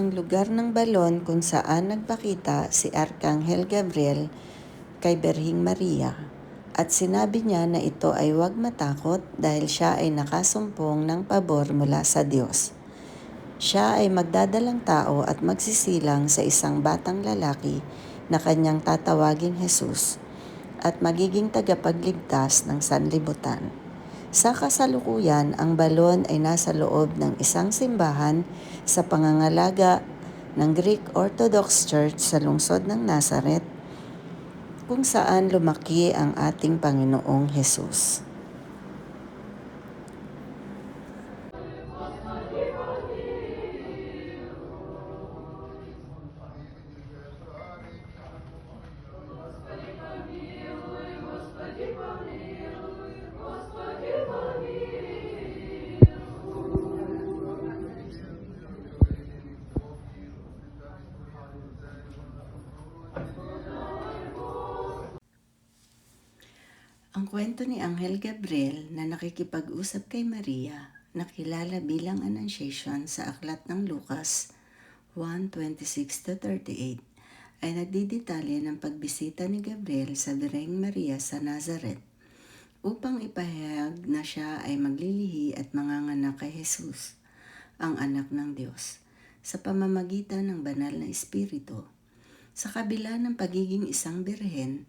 ang lugar ng balon kung saan nagpakita si Arkanghel Gabriel kay Birheng Maria at sinabi niya na ito ay huwag matakot dahil siya ay nakasumpong ng pabor mula sa Diyos. Siya ay magdadalang tao at magsisilang sa isang batang lalaki na kanyang tatawaging Jesus at magiging tagapagligtas ng sanlibutan. Sa kasalukuyan, ang balon ay nasa loob ng isang simbahan sa pangangalaga ng Greek Orthodox Church sa lungsod ng Nazareth, kung saan lumaki ang ating Panginoong Jesus. Ang kwento ni Anghel Gabriel na nakikipag-usap kay Maria, nakilala bilang Annunciation sa Aklat ng Lucas 1:26-38, ay nagdidetalye ng pagbisita ni Gabriel sa Birheng Maria sa Nazareth upang ipahayag na siya ay maglilihi at manganganak kay Jesus, ang anak ng Diyos, sa pamamagitan ng banal na Espiritu. Sa kabila ng pagiging isang birhen,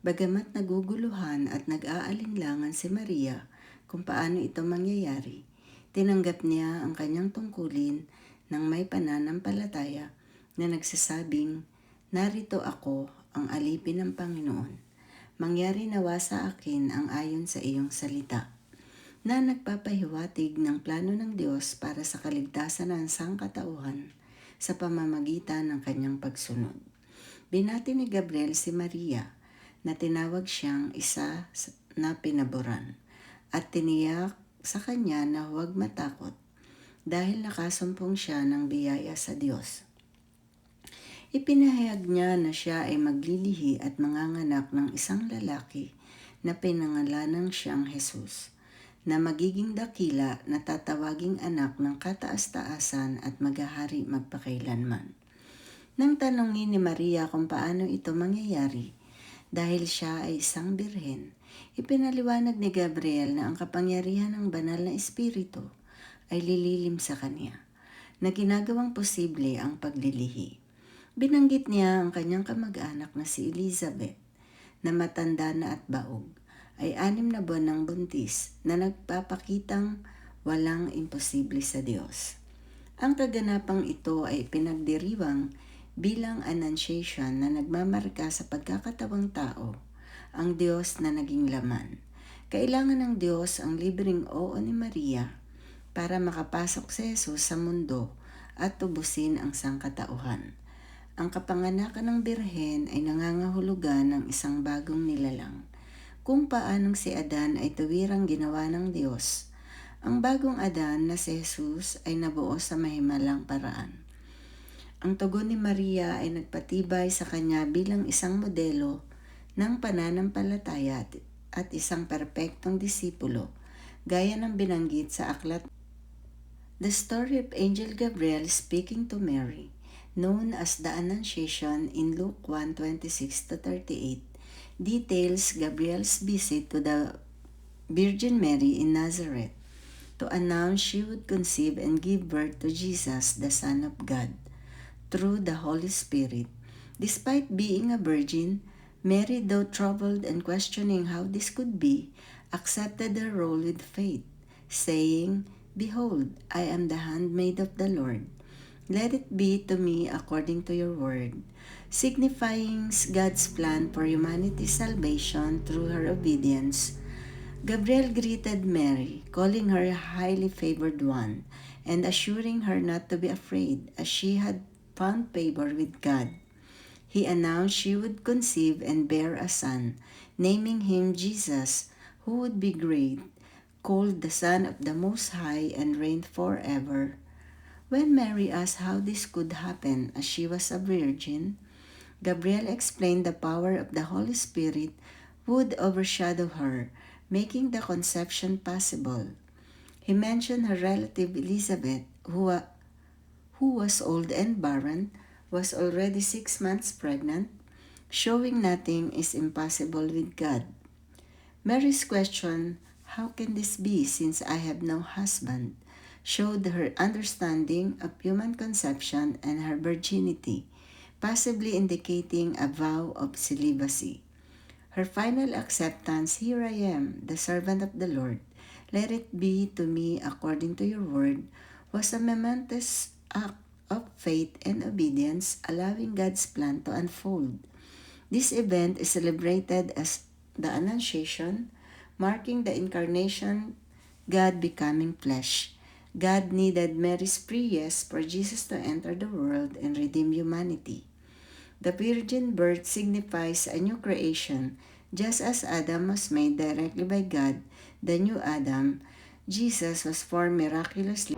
bagamat naguguluhan at nag-aalinlangan si Maria kung paano ito mangyayari, tinanggap niya ang kanyang tungkulin ng may pananampalataya na nagsasabing, "Narito ako, ang alipin ng Panginoon. Mangyari nawa sa akin ang ayon sa iyong salita," na nagpapahiwatig ng plano ng Diyos para sa kaligtasan ng sangkatauhan sa pamamagitan ng kanyang pagsunod. Binati ni Gabriel si Maria na tinawag siyang isa na pinaboran at tiniyak sa kanya na huwag matakot dahil nakasumpong siya ng biyaya sa Diyos. Ipinahayag niya na siya ay maglilihi at manganganak ng isang lalaki na pinangalanang siyang Jesus, na magiging dakila na tatawaging anak ng kataas-taasan at maghahari magpakailanman. Nang tanongin ni Maria kung paano ito mangyayari, dahil siya ay isang birhen, ipinaliwanag ni Gabriel na ang kapangyarihan ng banal na Espiritu ay lililim sa kanya, na ginagawang posible ang paglilihi. Binanggit niya ang kanyang kamag-anak na si Elizabeth, na matanda na at baog, ay 6 na buwan ng buntis na nagpapakitang walang imposible sa Diyos. Ang kaganapang ito ay pinagdiriwang bilang Annunciation na nagmamarka sa pagkakatawang tao, ang Diyos na naging laman. Kailangan ng Diyos ang libreng oo ni Maria para makapasok si Jesus sa mundo at tubusin ang sangkatauhan. Ang kapanganakan ng birhen ay nangangahulugan ng isang bagong nilalang, kung paanong si Adan ay tuwirang ginawa ng Diyos. Ang bagong Adan na si Jesus ay nabuo sa mahimalang paraan. Ang tugon ni Maria ay nagpatibay sa kanya bilang isang modelo ng pananampalataya at isang perpektong disipulo, gaya ng binanggit sa aklat. The story of Angel Gabriel speaking to Mary, known as the Annunciation in Luke 1:26-38, details Gabriel's visit to the Virgin Mary in Nazareth to announce she would conceive and give birth to Jesus, the Son of God, through the Holy Spirit. Despite being a virgin, Mary, though troubled and questioning how this could be, accepted her role with faith, saying, "Behold, I am the handmaid of the Lord. Let it be to me according to your word," signifying God's plan for humanity's salvation through her obedience. Gabriel greeted Mary, calling her a highly favored one, and assuring her not to be afraid as she had found favor with God. He announced she would conceive and bear a son, naming him Jesus, who would be great, called the Son of the Most High, and reign forever. When Mary asked how this could happen as she was a virgin, Gabriel explained the power of the Holy Spirit would overshadow her, making the conception possible. He mentioned her relative Elizabeth, who who was old and barren, was already 6 months pregnant, showing nothing is impossible with God. Mary's question, "How can this be since I have no husband?" showed her understanding of human conception and her virginity, possibly indicating a vow of celibacy. Her final acceptance, "Here I am, the servant of the Lord. Let it be to me according to your word," was a momentous act of faith and obedience, allowing God's plan to unfold. This event is celebrated as the Annunciation, marking the incarnation, God becoming flesh. God needed Mary's yes for Jesus to enter the world and redeem humanity. The virgin birth signifies a new creation. Just as Adam was made directly by God, the new Adam, Jesus was formed miraculously